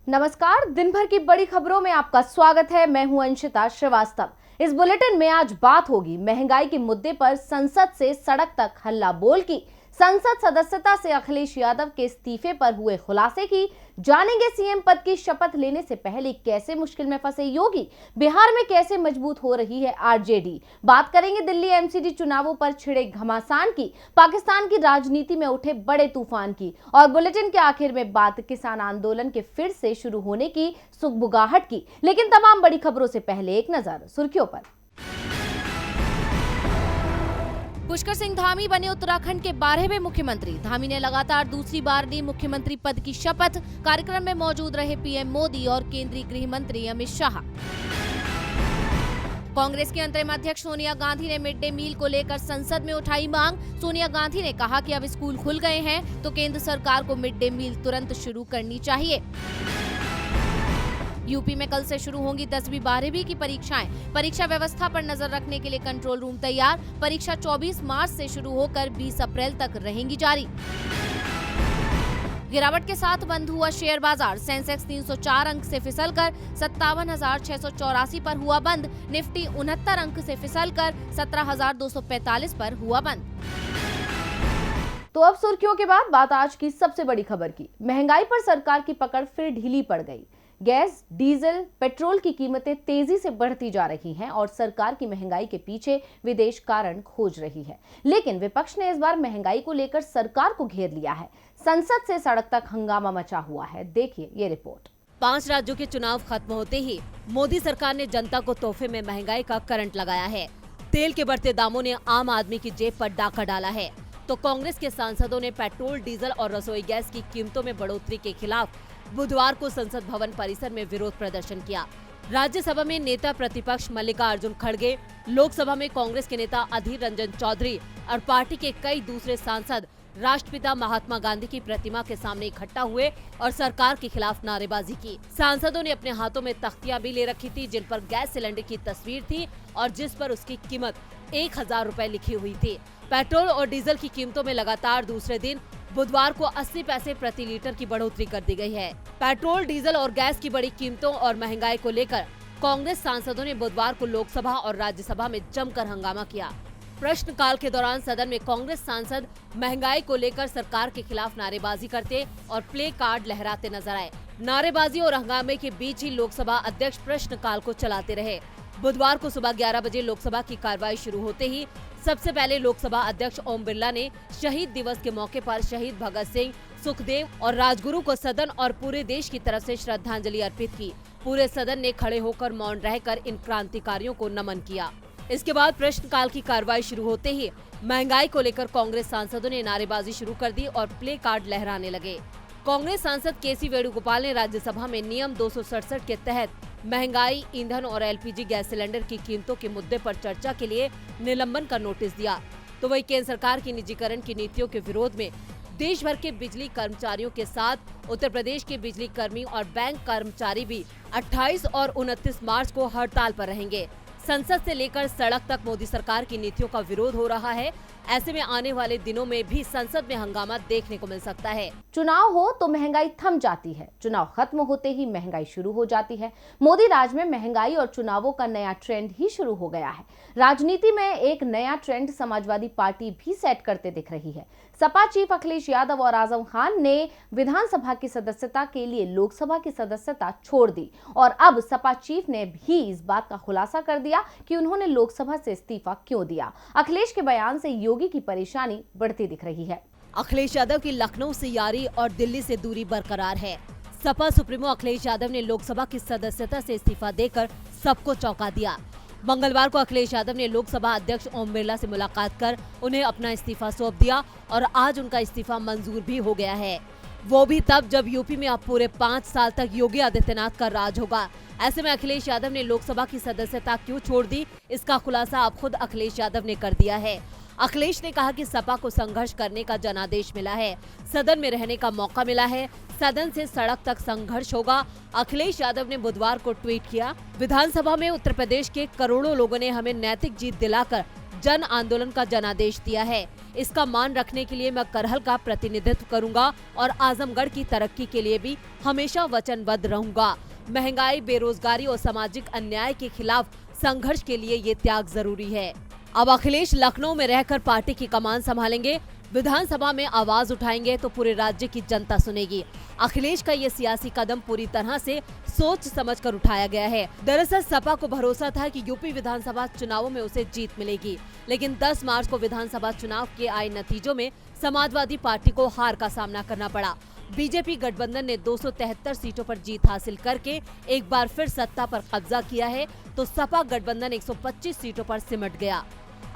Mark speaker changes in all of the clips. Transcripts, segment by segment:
Speaker 1: नमस्कार, दिन भर की बड़ी खबरों में आपका स्वागत है। मैं हूं अंशिता श्रीवास्तव। इस बुलेटिन में आज बात होगी महंगाई के मुद्दे पर संसद से सड़क तक हल्ला बोल की, संसद सदस्यता से अखिलेश यादव के इस्तीफे पर हुए खुलासे की, जानेंगे सीएम पद की शपथ लेने से पहले कैसे मुश्किल में फंसे योगी, बिहार में कैसे मजबूत हो रही है आरजेडी, बात करेंगे दिल्ली एमसीडी चुनावों पर छिड़े घमासान की, पाकिस्तान की राजनीति में उठे बड़े तूफान की, और बुलेटिन के आखिर में बात किसान आंदोलन के फिर से शुरू होने की सुगबुगाहट की। लेकिन तमाम बड़ी खबरों से पहले एक नजर सुर्खियों पर। पुष्कर सिंह धामी बने उत्तराखंड के 12वें मुख्यमंत्री। धामी ने लगातार दूसरी बार ली मुख्यमंत्री पद की शपथ। कार्यक्रम में मौजूद रहे पीएम मोदी और केंद्रीय गृह मंत्री अमित शाह। कांग्रेस की अंतरिम अध्यक्ष सोनिया गांधी ने मिड डे मील को लेकर संसद में उठाई मांग। सोनिया गांधी ने कहा कि अब स्कूल खुल गए हैं तो केंद्र सरकार को मिड डे मील तुरंत शुरू करनी चाहिए। यूपी में कल से शुरू होंगी 10वीं 12वीं की परीक्षाएं। परीक्षा व्यवस्था पर नजर रखने के लिए कंट्रोल रूम तैयार। परीक्षा 24 मार्च से शुरू होकर 20 अप्रैल तक रहेंगी जारी। गिरावट के साथ बंद हुआ शेयर बाजार। सेंसेक्स 304 अंक से फिसलकर 57,684 पर हुआ बंद। निफ्टी 69 अंक से फिसलकर 17,245 पर हुआ बंद। तो अब सुर्खियों के बाद बात आज की सबसे बड़ी खबर की। महंगाई पर सरकार की पकड़ फिर ढीली पड़ गई। गैस, डीजल, पेट्रोल की कीमतें तेजी से बढ़ती जा रही हैं और सरकार की महंगाई के पीछे विदेश कारण खोज रही है। लेकिन विपक्ष ने इस बार महंगाई को लेकर सरकार को घेर लिया है। संसद से सड़क तक हंगामा मचा हुआ है। देखिए ये रिपोर्ट।
Speaker 2: 5 राज्यों के चुनाव खत्म होते ही मोदी सरकार ने जनता को तोहफे में महंगाई का करंट लगाया है। तेल के बढ़ते दामों ने आम आदमी की जेब पर डाका डाला है, तो कांग्रेस के सांसदों ने पेट्रोल, डीजल और रसोई गैस की कीमतों में बढ़ोतरी के खिलाफ बुधवार को संसद भवन परिसर में विरोध प्रदर्शन किया। राज्यसभा में नेता प्रतिपक्ष मल्लिकार्जुन खड़गे, लोकसभा में कांग्रेस के नेता अधीर रंजन चौधरी और पार्टी के कई दूसरे सांसद राष्ट्रपिता महात्मा गांधी की प्रतिमा के सामने इकट्ठा हुए और सरकार के खिलाफ नारेबाजी की। सांसदों ने अपने हाथों में तख्तियां भी ले रखी थी, जिन पर गैस सिलेंडर की तस्वीर थी और जिस पर उसकी कीमत 1000 रुपए लिखी हुई थी। पेट्रोल और डीजल की कीमतों में लगातार दूसरे दिन बुधवार को 80 पैसे प्रति लीटर की बढ़ोतरी कर दी गई है। पेट्रोल, डीजल और गैस की बड़ी कीमतों और महंगाई को लेकर कांग्रेस सांसदों ने बुधवार को लोकसभा और राज्यसभा में जमकर हंगामा किया। प्रश्नकाल के दौरान सदन में कांग्रेस सांसद महंगाई को लेकर सरकार के खिलाफ नारेबाजी करते और प्ले कार्ड लहराते नजर आए। नारेबाजी और हंगामे के बीच ही लोकसभा अध्यक्ष प्रश्नकाल को चलाते रहे। बुधवार को सुबह 11 बजे लोकसभा की कार्रवाई शुरू होते ही सबसे पहले लोकसभा अध्यक्ष ओम बिरला ने शहीद दिवस के मौके पर शहीद भगत सिंह, सुखदेव और राजगुरु को सदन और पूरे देश की तरफ से श्रद्धांजलि अर्पित की। पूरे सदन ने खड़े होकर मौन रहकर इन क्रांतिकारियों को नमन किया। इसके बाद प्रश्नकाल की कार्रवाई शुरू होते ही महंगाई को लेकर कांग्रेस सांसदों ने नारेबाजी शुरू कर दी और प्ले कार्ड लहराने लगे। कांग्रेस सांसद केसी वेणुगोपाल ने राज्यसभा में नियम 267 के तहत महंगाई, ईंधन और एलपीजी गैस सिलेंडर की कीमतों के मुद्दे पर चर्चा के लिए निलंबन का नोटिस दिया। तो वही केंद्र सरकार की निजीकरण की नीतियों के विरोध में देश भर के बिजली कर्मचारियों के साथ उत्तर प्रदेश के बिजली कर्मी और बैंक कर्मचारी भी 28 और 29 मार्च को हड़ताल पर रहेंगे। संसद से लेकर सड़क तक मोदी सरकार की नीतियों का विरोध हो रहा है। ऐसे में आने वाले दिनों में भी संसद में हंगामा देखने को मिल सकता है।
Speaker 1: चुनाव हो तो महंगाई थम जाती है, चुनाव खत्म होते ही महंगाई शुरू हो जाती है। मोदी राज में महंगाई और चुनावों का नया ट्रेंड ही शुरू हो गया है। राजनीति में एक नया ट्रेंड समाजवादी पार्टी भी सेट करते दिख रही है। सपा चीफ अखिलेश यादव और आजम खान ने विधानसभा की सदस्यता के लिए लोकसभा की सदस्यता छोड़ दी और अब सपा चीफ ने भी इस बात का खुलासा कर दिया कि उन्होंने लोकसभा से इस्तीफा क्यों दिया। अखिलेश के बयान से योगी की परेशानी बढ़ती दिख रही है।
Speaker 2: अखिलेश यादव की लखनऊ से यारी और दिल्ली से दूरी बरकरार है। सपा सुप्रीमो अखिलेश यादव ने लोकसभा की सदस्यता से इस्तीफा देकर सबको चौंका दिया। मंगलवार को अखिलेश यादव ने लोकसभा अध्यक्ष ओम बिरला से मुलाकात कर उन्हें अपना इस्तीफा सौंप दिया और आज उनका इस्तीफा मंजूर भी हो गया है। वो भी तब जब यूपी में अब पूरे 5 साल तक योगी आदित्यनाथ का राज होगा। ऐसे में अखिलेश यादव ने लोकसभा की सदस्यता क्यों छोड़ दी, इसका खुलासा अब खुद अखिलेश यादव ने कर दिया है। अखिलेश ने कहा कि सपा को संघर्ष करने का जनादेश मिला है, सदन में रहने का मौका मिला है, सदन से सड़क तक संघर्ष होगा। अखिलेश यादव ने बुधवार को ट्वीट किया, विधानसभा में उत्तर प्रदेश के करोड़ों लोगों ने हमें नैतिक जीत दिलाकर जन आंदोलन का जनादेश दिया है। इसका मान रखने के लिए मैं करहल का प्रतिनिधित्व करूंगा और आजमगढ़ की तरक्की के लिए भी हमेशा वचनबद्ध रहूंगा। महंगाई, बेरोजगारी और सामाजिक अन्याय के खिलाफ संघर्ष के लिए ये त्याग जरूरी है। अब अखिलेश लखनऊ में रहकर पार्टी की कमान संभालेंगे। विधानसभा में आवाज उठाएंगे तो पूरे राज्य की जनता सुनेगी। अखिलेश का ये सियासी कदम पूरी तरह से सोच समझकर उठाया गया है। दरअसल सपा को भरोसा था कि यूपी विधानसभा चुनावों में उसे जीत मिलेगी, लेकिन 10 मार्च को विधानसभा चुनाव के आए नतीजों में समाजवादी पार्टी को हार का सामना करना पड़ा। बीजेपी गठबंधन ने 273 सीटों पर जीत हासिल करके एक बार फिर सत्ता पर कब्जा किया है, तो सपा गठबंधन 125 सीटों पर सिमट गया।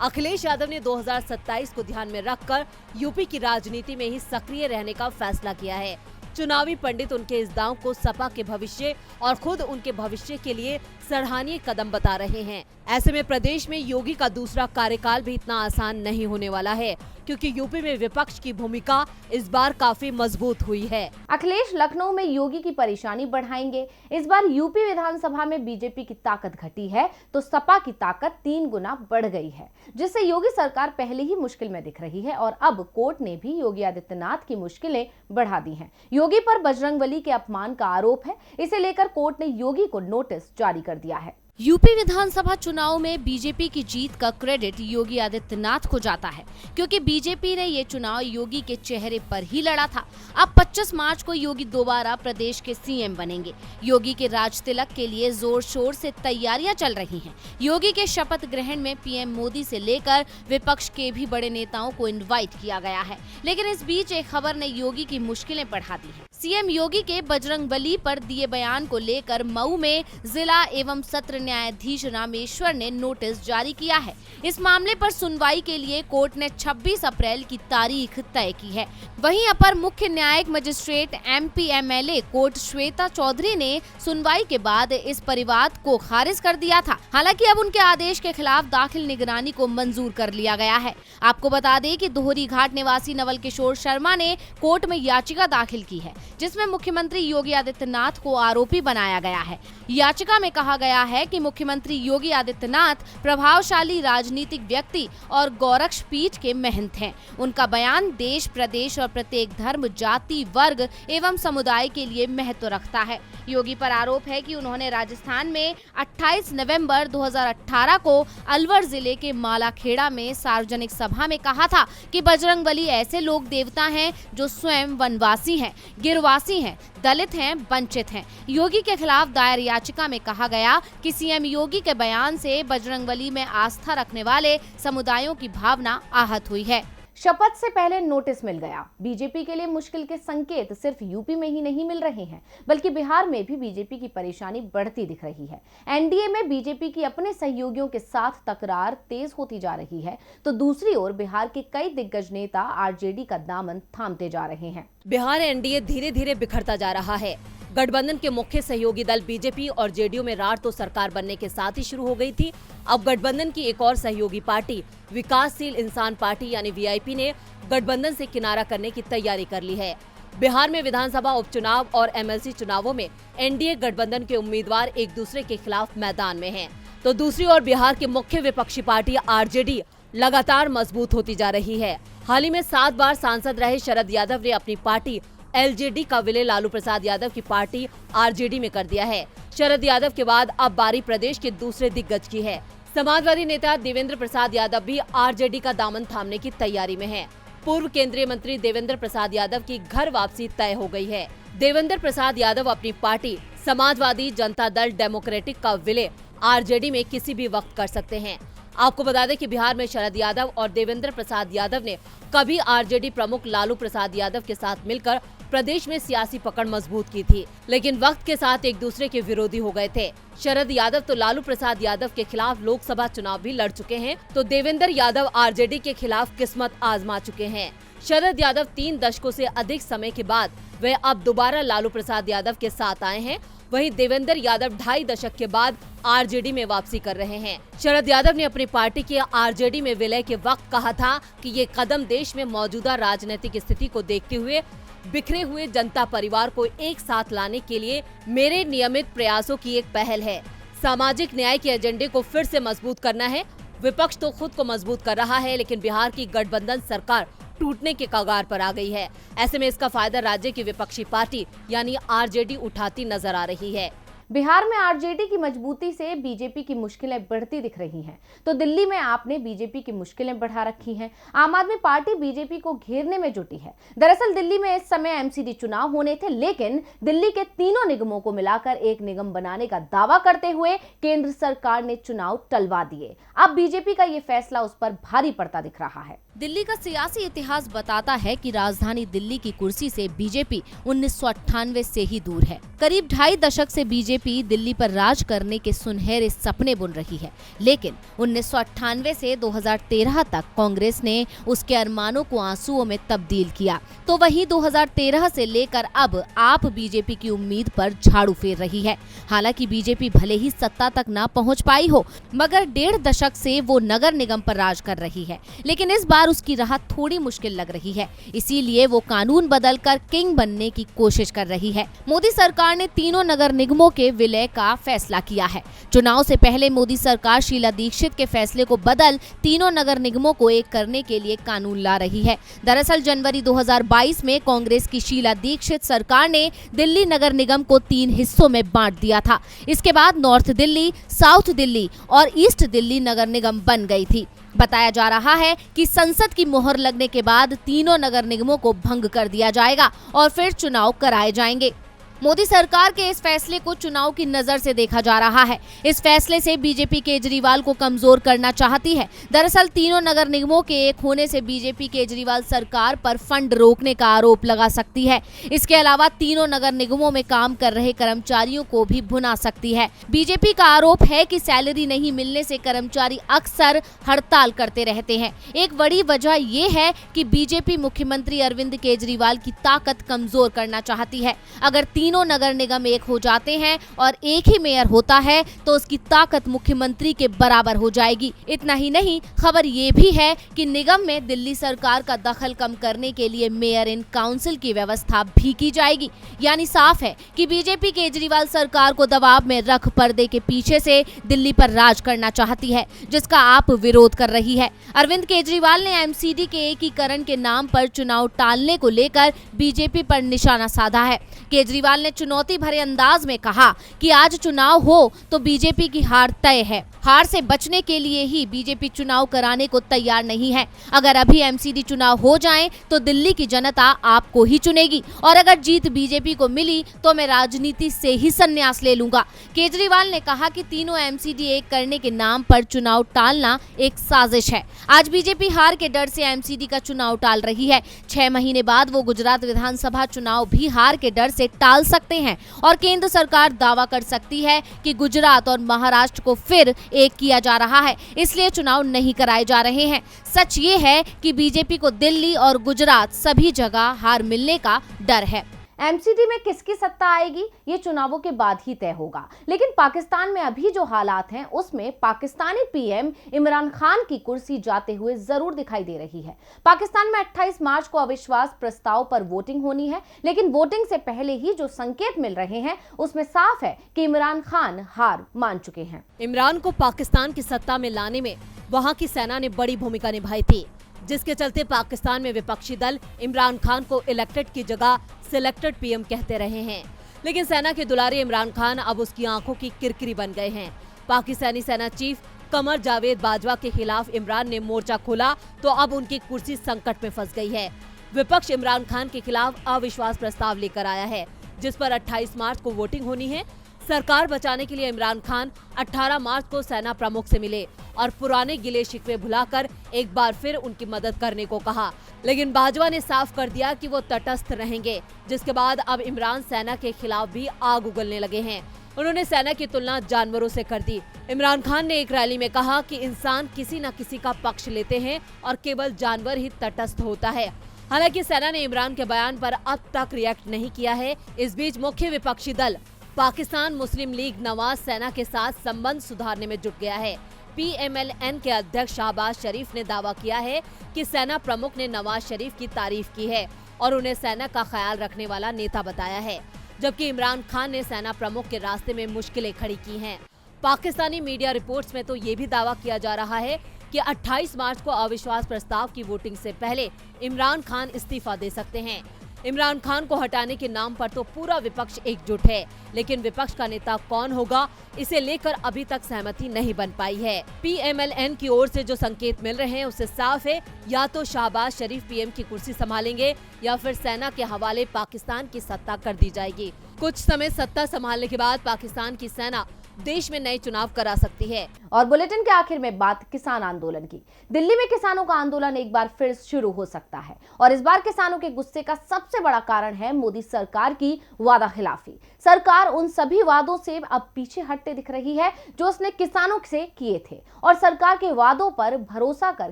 Speaker 2: अखिलेश यादव ने 2027 को ध्यान में रखकर यूपी की राजनीति में ही सक्रिय रहने का फैसला किया है। चुनावी पंडित उनके इस दांव को सपा के भविष्य और खुद उनके भविष्य के लिए सराहनीय कदम बता रहे हैं। ऐसे में प्रदेश में योगी का दूसरा कार्यकाल भी इतना आसान नहीं होने वाला है, क्योंकि यूपी में विपक्ष की भूमिका इस बार काफी मजबूत हुई है।
Speaker 1: अखिलेश लखनऊ में योगी की परेशानी बढ़ाएंगे। इस बार यूपी विधानसभा में बीजेपी की ताकत घटी है तो सपा की ताकत 3 गुना बढ़ गई है, जिससे योगी सरकार पहले ही मुश्किल में दिख रही है और अब कोर्ट ने भी योगी आदित्यनाथ की मुश्किलें बढ़ा दी हैं। योगी पर बजरंगबली के अपमान का आरोप है, इसे लेकर कोर्ट ने योगी को नोटिस जारी कर दिया है।
Speaker 3: यूपी विधानसभा चुनाव में बीजेपी की जीत का क्रेडिट योगी आदित्यनाथ को जाता है, क्योंकि बीजेपी ने ये चुनाव योगी के चेहरे पर ही लड़ा था। अब 25 मार्च को योगी दोबारा प्रदेश के सीएम बनेंगे। योगी के राज तिलक के लिए जोर शोर से तैयारियां चल रही हैं। योगी के शपथ ग्रहण में पीएम मोदी से लेकर विपक्ष के भी बड़े नेताओं को इनवाइट किया गया है, लेकिन इस बीच एक खबर ने योगी की मुश्किलें बढ़ा दी है। सीएम योगी के बजरंगबली पर दिए बयान को लेकर मऊ में जिला एवं सत्र न्यायाधीश रामेश्वर ने नोटिस जारी किया है। इस मामले पर सुनवाई के लिए कोर्ट ने 26 अप्रैल की तारीख तय की है। वहीं अपर मुख्य न्यायिक magistrate MP MLA court Shweta Chaudhary ने सुनवाई के बाद इस परिवाद को खारिज कर दिया था। हालांकि अब उनके आदेश के खिलाफ दाखिल निगरानी को मंजूर कर लिया गया है। आपको बता दें कि दोहरी घाट निवासी नवल किशोर शर्मा ने कोर्ट में याचिका दाखिल की है, जिसमें मुख्यमंत्री योगी आदित्यनाथ को आरोपी बनाया गया है। याचिका में कहा गया है कि मुख्यमंत्री योगी आदित्यनाथ प्रभावशाली राजनीतिक व्यक्ति और गोरक्ष पीठ के महंत हैं। उनका बयान देश, प्रदेश और प्रत्येक धर्म, जाति, वर्ग एवं समुदाय के लिए महत्व रखता है। योगी पर आरोप है कि उन्होंने राजस्थान में 28 नवंबर 2018 को अलवर जिले के मालाखेड़ा में सार्वजनिक सभा में कहा था कि बजरंगबली ऐसे लोक देवता हैं जो स्वयं वनवासी हैं, गिरवासी हैं, दलित हैं, वंचित हैं। योगी के खिलाफ दायर याचिका में कहा गया कि सीएम योगी के बयान से बजरंगबली में आस्था रखने वाले समुदायों की भावना आहत हुई है।
Speaker 1: शपथ से पहले नोटिस मिल गया। बीजेपी के लिए मुश्किल के संकेत सिर्फ यूपी में ही नहीं मिल रहे हैं, बल्कि बिहार में भी बीजेपी की परेशानी बढ़ती दिख रही है। एनडीए में बीजेपी की अपने सहयोगियों के साथ तकरार तेज होती जा रही है, तो दूसरी ओर बिहार के कई दिग्गज नेता आरजेडी का दामन थामते जा रहे हैं।
Speaker 2: बिहार एनडीए धीरे धीरे बिखरता जा रहा है। गठबंधन के मुख्य सहयोगी दल बीजेपी और जेडीयू में रार तो सरकार बनने के साथ ही शुरू हो गई थी। अब गठबंधन की एक और सहयोगी पार्टी विकासशील इंसान पार्टी यानी वीआईपी ने गठबंधन से किनारा करने की तैयारी कर ली है। बिहार में विधानसभा उपचुनाव और एमएलसी चुनावों में एनडीए गठबंधन के उम्मीदवार एक दूसरे के खिलाफ मैदान में हैं, तो दूसरी ओर बिहार की मुख्य विपक्षी पार्टी आरजेडी लगातार मजबूत होती जा रही है। हाल ही में 7 बार सांसद रहे शरद यादव ने अपनी पार्टी एलजेडी का विलय लालू प्रसाद यादव की पार्टी आरजेडी में कर दिया है। शरद यादव के बाद अब बारी प्रदेश के दूसरे दिग्गज की है। समाजवादी नेता देवेंद्र प्रसाद यादव भी आरजेडी का दामन थामने की तैयारी में है। पूर्व केंद्रीय मंत्री देवेंद्र प्रसाद यादव की घर वापसी तय हो गई है। देवेंद्र प्रसाद यादव अपनी पार्टी समाजवादी जनता दल डेमोक्रेटिक का विलय आरजेडी में किसी भी वक्त कर सकते हैं। आपको बता दें कि बिहार में शरद यादव और देवेंद्र प्रसाद यादव ने कभी आरजेडी प्रमुख लालू प्रसाद यादव के साथ मिलकर प्रदेश में सियासी पकड़ मजबूत की थी, लेकिन वक्त के साथ एक दूसरे के विरोधी हो गए थे। शरद यादव तो लालू प्रसाद यादव के खिलाफ लोकसभा चुनाव भी लड़ चुके हैं, तो देवेंद्र यादव आरजेडी के खिलाफ किस्मत आजमा चुके हैं। शरद यादव 3 दशकों से अधिक समय के बाद वे अब दोबारा लालू प्रसाद यादव के साथ आए हैं। वहीं देवेंद्र यादव 2.5 दशक के बाद आरजेडी में वापसी कर रहे हैं। शरद यादव ने अपनी पार्टी के आरजेडी में विलय के वक्त कहा था कि ये कदम देश में मौजूदा राजनीतिक स्थिति को देखते हुए बिखरे हुए जनता परिवार को एक साथ लाने के लिए मेरे नियमित प्रयासों की एक पहल है। सामाजिक न्याय के एजेंडे को फिर से मजबूत करना है। विपक्ष तो खुद को मजबूत कर रहा है, लेकिन बिहार की गठबंधन सरकार टूटने के कगार पर आ गई है। ऐसे में इसका फायदा राज्य की विपक्षी पार्टी यानी आरजेडी उठाती नजर आ रही है।
Speaker 1: बिहार में आरजेडी की मजबूती से बीजेपी की मुश्किलें बढ़ती दिख रही हैं, तो दिल्ली में आपने बीजेपी की मुश्किलें बढ़ा रखी हैं। आम आदमी पार्टी बीजेपी को घेरने में जुटी है। दरअसल दिल्ली में इस समय एमसीडी चुनाव होने थे, लेकिन दिल्ली के तीनों निगमों को मिलाकर एक निगम बनाने का दावा करते हुए केंद्र सरकार ने चुनाव टलवा दिए। अब बीजेपी का ये फैसला उस पर भारी पड़ता दिख रहा है।
Speaker 3: दिल्ली का सियासी इतिहास बताता है कि राजधानी दिल्ली की कुर्सी से बीजेपी 1998 से ही दूर है। करीब 2.5 दशक से बीजेपी दिल्ली पर राज करने के सुनहरे सपने बुन रही है, लेकिन 1998 से 2013 तक कांग्रेस ने उसके अरमानों को आंसुओं में तब्दील किया। तो वहीं 2013 से लेकर अब आप बीजेपी की उम्मीद पर झाड़ू फेर रही है। हालांकि बीजेपी भले ही सत्ता तक ना पहुंच पाई हो, मगर 1.5 दशक से वो नगर निगम पर राज कर रही है, लेकिन इस बार उसकी राह थोड़ी मुश्किल लग रही है। इसीलिए वो कानून बदलकर किंग बनने की कोशिश कर रही है। मोदी सरकार ने तीनों नगर निगमों के विलय का फैसला किया है। चुनाव से पहले मोदी सरकार शीला दीक्षित के फैसले को बदल तीनों नगर निगमों को एक करने के लिए कानून ला रही है। दरअसल जनवरी 2022 में कांग्रेस की शीला दीक्षित सरकार ने दिल्ली नगर निगम को 3 हिस्सों में बांट दिया था। इसके बाद नॉर्थ दिल्ली, साउथ दिल्ली और ईस्ट दिल्ली नगर निगम बन गई थी। बताया जा रहा है कि संसद की मोहर लगने के बाद तीनों नगर निगमों को भंग कर दिया जाएगा और फिर चुनाव कराए जाएंगे। मोदी सरकार के इस फैसले को चुनाव की नजर से देखा जा रहा है। इस फैसले से बीजेपी केजरीवाल को कमजोर करना चाहती है। दरअसल तीनों नगर निगमों के एक होने से बीजेपी केजरीवाल सरकार पर फंड रोकने का आरोप लगा सकती है। इसके अलावा तीनों नगर निगमों में काम कर रहे कर्मचारियों को भी भुना सकती है। बीजेपी का आरोप है कि सैलरी नहीं मिलने से कर्मचारी अक्सर हड़ताल करते रहते हैं। एक बड़ी वजह ये है कि बीजेपी मुख्यमंत्री अरविंद केजरीवाल की ताकत कमजोर करना चाहती है। अगर तीनों नगर निगम एक हो जाते हैं और एक ही मेयर होता है तो उसकी ताकत मुख्यमंत्री के बराबर हो जाएगी। इतना ही नहीं, खबर ये भी है कि निगम में दिल्ली सरकार का दखल कम करने के लिए मेयर इन काउंसिल की व्यवस्था भी की जाएगी। यानी साफ है कि बीजेपी केजरीवाल सरकार को दबाव में रख पर्दे के पीछे से दिल्ली पर राज करना चाहती है, जिसका आप विरोध कर रही है। अरविंद केजरीवाल ने एमसीडी के एकीकरण के नाम पर चुनाव टालने को लेकर बीजेपी पर निशाना साधा है। केजरीवाल ने चुनौती भरे अंदाज में कहा कि आज चुनाव हो तो बीजेपी की हार तय है। हार से बचने के लिए ही बीजेपी चुनाव कराने को तैयार नहीं है। अगर अभी एमसीडी चुनाव हो जाएं तो दिल्ली की जनता आपको ही चुनेगी और अगर जीत बीजेपी को मिली तो मैं राजनीति से ही संन्यास ले लूंगा। केजरीवाल ने कहा कि तीनों एमसीडी एक करने के नाम पर चुनाव टालना एक साजिश है। आज बीजेपी हार के डर से एमसीडी का चुनाव टाल रही है। 6 महीने बाद वो गुजरात विधानसभा चुनाव भी हार के डर से टाल सकते हैं और केंद्र सरकार दावा कर सकती है कि गुजरात और महाराष्ट्र को फिर एक किया जा रहा है, इसलिए चुनाव नहीं कराए जा रहे हैं। सच ये है कि बीजेपी को दिल्ली और गुजरात सभी जगह हार मिलने का डर है।
Speaker 1: एमसीडी में किसकी सत्ता आएगी ये चुनावों के बाद ही तय होगा, लेकिन पाकिस्तान में अभी जो हालात हैं उसमें पाकिस्तानी पीएम इमरान खान की कुर्सी जाते हुए जरूर दिखाई दे रही है। पाकिस्तान में 28 मार्च को अविश्वास प्रस्ताव पर वोटिंग होनी है, लेकिन वोटिंग से पहले ही जो संकेत मिल रहे हैं उसमें साफ है कि इमरान खान हार मान चुके हैं।
Speaker 2: इमरान को पाकिस्तान की सत्ता में लाने में वहाँ की सेना ने बड़ी भूमिका निभाई थी, जिसके चलते पाकिस्तान में विपक्षी दल इमरान खान को इलेक्टेड की जगह सिलेक्टेड पीएम कहते रहे हैं। लेकिन सेना के दुलारे इमरान खान अब उसकी आंखों की किरकिरी बन गए हैं। पाकिस्तानी सेना चीफ कमर जावेद बाजवा के खिलाफ इमरान ने मोर्चा खोला तो अब उनकी कुर्सी संकट में फंस गई है। विपक्ष इमरान खान के खिलाफ अविश्वास प्रस्ताव लेकर आया है, जिस पर 28 मार्च को वोटिंग होनी है। सरकार बचाने के लिए इमरान खान 18 मार्च को सेना प्रमुख से मिले और पुराने गिले शिकवे भुलाकर एक बार फिर उनकी मदद करने को कहा, लेकिन बाजवा ने साफ कर दिया कि वो तटस्थ रहेंगे। जिसके बाद अब इमरान सेना के खिलाफ भी आग उगलने लगे हैं। उन्होंने सेना की तुलना जानवरों से कर दी। इमरान खान ने एक रैली में कहा कि इंसान किसी न किसी का पक्ष लेते हैं और केवल जानवर ही तटस्थ होता है। हालांकि सेना ने इमरान के बयान पर अब तक रिएक्ट नहीं किया है। इस बीच मुख्य विपक्षी दल पाकिस्तान मुस्लिम लीग नवाज सेना के साथ संबंध सुधारने में जुट गया है। PMLN के अध्यक्ष शाहबाज शरीफ ने दावा किया है कि सेना प्रमुख ने नवाज शरीफ की तारीफ की है और उन्हें सेना का ख्याल रखने वाला नेता बताया है, जबकि इमरान खान ने सेना प्रमुख के रास्ते में मुश्किलें खड़ी की हैं। पाकिस्तानी मीडिया रिपोर्ट्स में तो ये भी दावा किया जा रहा है कि 28 मार्च को अविश्वास प्रस्ताव की वोटिंग से पहले इमरान खान इस्तीफा दे सकते हैं। इमरान खान को हटाने के नाम पर तो पूरा विपक्ष एकजुट है, लेकिन विपक्ष का नेता कौन होगा, इसे लेकर अभी तक सहमति नहीं बन पाई है। PMLN की ओर से जो संकेत मिल रहे हैं उससे साफ है, या तो शहबाज शरीफ PM की कुर्सी संभालेंगे या फिर सेना के हवाले पाकिस्तान की सत्ता कर दी जाएगी। कुछ समय सत्ता संभालने के बाद पाकिस्तान की सेना देश में नए चुनाव करा सकती है।
Speaker 1: और बुलेटिन के आखिर में बात किसान आंदोलन की। दिल्ली में किसानों का आंदोलन एक बार फिर शुरू हो सकता है और इस बार किसानों के गुस्से का सबसे बड़ा कारण है मोदी सरकार की वादा खिलाफी। सरकार उन सभी वादों से अब पीछे हटते दिख रही है जो उसने किसानों से किए थे और सरकार के वादों पर भरोसा कर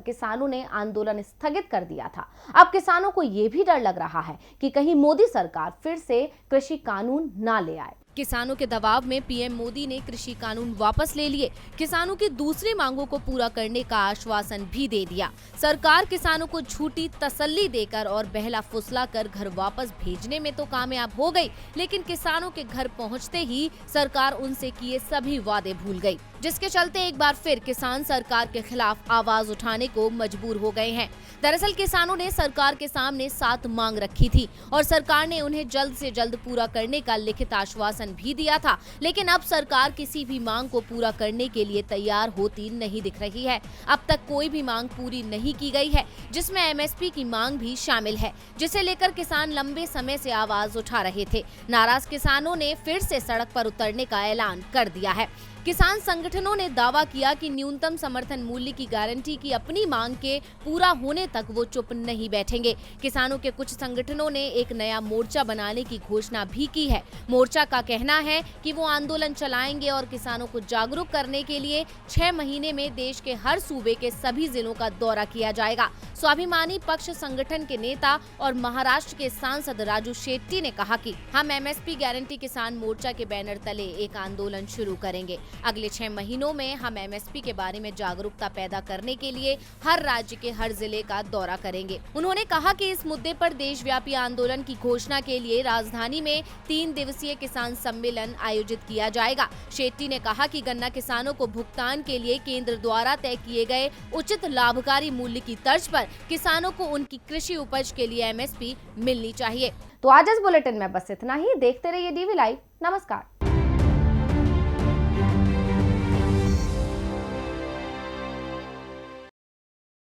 Speaker 1: किसानों ने आंदोलन स्थगित कर दिया था। अब किसानों को यह भी डर लग रहा है कि कहीं मोदी सरकार फिर से कृषि कानून ना ले आए।
Speaker 3: किसानों के दबाव में पीएम मोदी ने कृषि कानून वापस ले लिए, किसानों की दूसरी मांगों को पूरा करने का आश्वासन भी दे दिया। सरकार किसानों को झूठी तसल्ली देकर और बहला फुसला कर घर वापस भेजने में तो कामयाब हो गई, लेकिन किसानों के घर पहुंचते ही सरकार उनसे किए सभी वादे भूल गई, जिसके चलते एक बार फिर किसान सरकार के खिलाफ आवाज उठाने को मजबूर हो गए हैं। दरअसल किसानों ने सरकार के सामने 7 मांग रखी थी और सरकार ने उन्हें जल्द से जल्द पूरा करने का लिखित आश्वासन भी दिया था, लेकिन अब सरकार किसी भी मांग को पूरा करने के लिए तैयार होती नहीं दिख रही है। अब तक कोई भी मांग पूरी नहीं की गई है, जिसमें MSP की मांग भी शामिल है, जिसे लेकर किसान लंबे समय से आवाज उठा रहे थे। नाराज किसानों ने फिर से सड़क पर उतरने का ऐलान कर दिया है। किसान संगठनों ने दावा किया कि न्यूनतम समर्थन मूल्य की गारंटी की अपनी मांग के पूरा होने तक वो चुप नहीं बैठेंगे। किसानों के कुछ संगठनों ने एक नया मोर्चा बनाने की घोषणा भी की है। मोर्चा का कहना है कि वो आंदोलन चलाएंगे और किसानों को जागरूक करने के लिए 6 महीने में देश के हर सूबे के सभी जिलों का दौरा किया जाएगा। स्वाभिमानी पक्ष संगठन के नेता और महाराष्ट्र के सांसद राजू शेट्टी ने कहा कि हम MSP गारंटी किसान मोर्चा के बैनर तले एक आंदोलन शुरू करेंगे। अगले 6 महीनों में हम MSP के बारे में जागरूकता पैदा करने के लिए हर राज्य के हर जिले का दौरा करेंगे। उन्होंने कहा कि इस मुद्दे पर देशव्यापी आंदोलन की घोषणा के लिए राजधानी में 3 दिवसीय किसान सम्मेलन आयोजित किया जाएगा। शेट्टी ने कहा कि गन्ना किसानों को भुगतान के लिए केंद्र द्वारा तय किए गए उचित लाभकारी मूल्य की तर्ज पर किसानों को उनकी कृषि उपज के लिए MSP मिलनी चाहिए।
Speaker 1: तो आज इस बुलेटिन में बस इतना ही। देखते रहिए DV लाइव। नमस्कार।